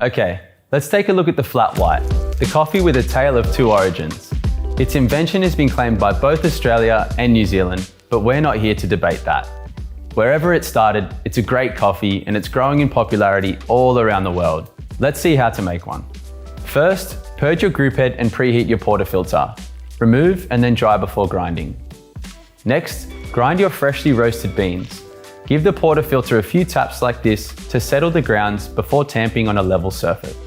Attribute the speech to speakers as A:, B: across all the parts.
A: Okay, let's take a look at the flat white, the coffee with a tale of two origins. Its invention has been claimed by both Australia and New Zealand, but we're not here to debate that. Wherever it started, it's a great coffee and it's growing in popularity all around the world. Let's see how to make one. First, purge your group head and preheat your portafilter. Remove and then dry before grinding. Next, grind your freshly roasted beans. Give the portafilter a few taps like this to settle the grounds before tamping on a level surface.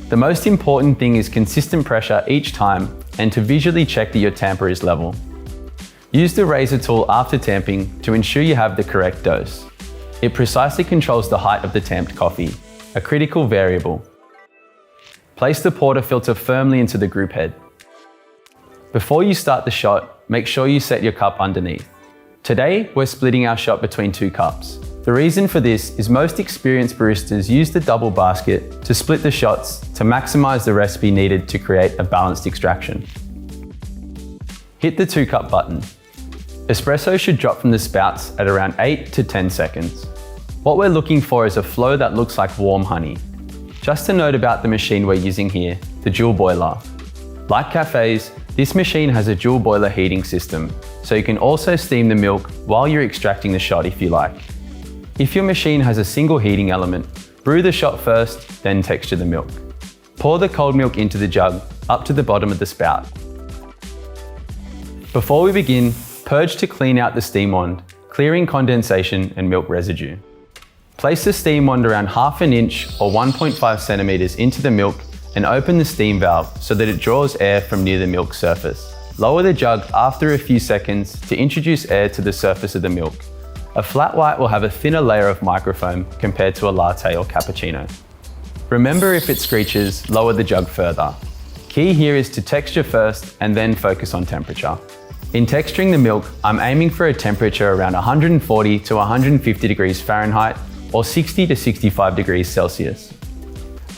A: The most important thing is consistent pressure each time and to visually check that your tamper is level. Use the razor tool after tamping to ensure you have the correct dose. It precisely controls the height of the tamped coffee, a critical variable. Place the portafilter firmly into the group head. Before you start the shot, make sure you set your cup underneath. Today, we're splitting our shot between 2 cups. The reason for this is most experienced baristas use the double basket to split the shots to maximize the recipe needed to create a balanced extraction. Hit the 2-cup button. Espresso should drop from the spouts at around 8 to 10 seconds. What we're looking for is a flow that looks like warm honey. Just a note about the machine we're using here, the dual boiler. Like cafes, this machine has a dual boiler heating system, so you can also steam the milk while you're extracting the shot if you like. If your machine has a single heating element, brew the shot first, then texture the milk. Pour the cold milk into the jug, up to the bottom of the spout. Before we begin, purge to clean out the steam wand, clearing condensation and milk residue. Place the steam wand around 1/2 inch or 1.5 centimeters into the milk and open the steam valve so that it draws air from near the milk surface. Lower the jug after a few seconds to introduce air to the surface of the milk. A flat white will have a thinner layer of microfoam compared to a latte or cappuccino. Remember, if it screeches, lower the jug further. Key here is to texture first and then focus on temperature. In texturing the milk, I'm aiming for a temperature around 140 to 150 degrees Fahrenheit or 60 to 65 degrees Celsius.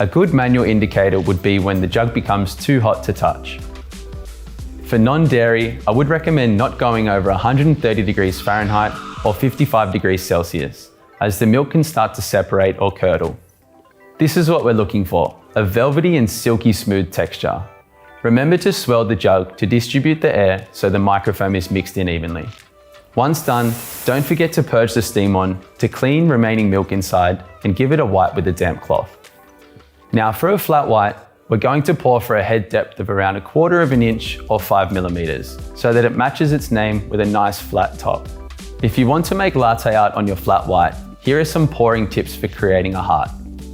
A: A good manual indicator would be when the jug becomes too hot to touch. For non-dairy, I would recommend not going over 130 degrees Fahrenheit or 55 degrees Celsius, as the milk can start to separate or curdle. This is what we're looking for, a velvety and silky smooth texture. Remember to swirl the jug to distribute the air so the microfoam is mixed in evenly. Once done, don't forget to purge the steam on to clean remaining milk inside and give it a wipe with a damp cloth. Now for a flat white, we're going to pour for a head depth of around 1/4 inch or 5 millimeters, so that it matches its name with a nice flat top. If you want to make latte art on your flat white, here are some pouring tips for creating a heart.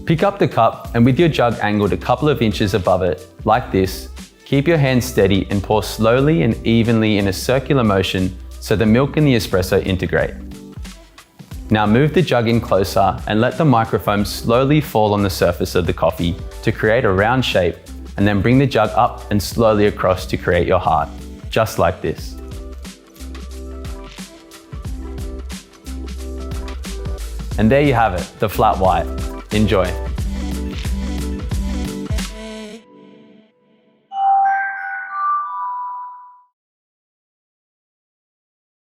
A: Pick up the cup and with your jug angled a couple of inches above it, like this, keep your hand steady and pour slowly and evenly in a circular motion so the milk and the espresso integrate. Now move the jug in closer and let the microfoam slowly fall on the surface of the coffee to create a round shape, and then bring the jug up and slowly across to create your heart, just like this. And there you have it, the flat white. Enjoy.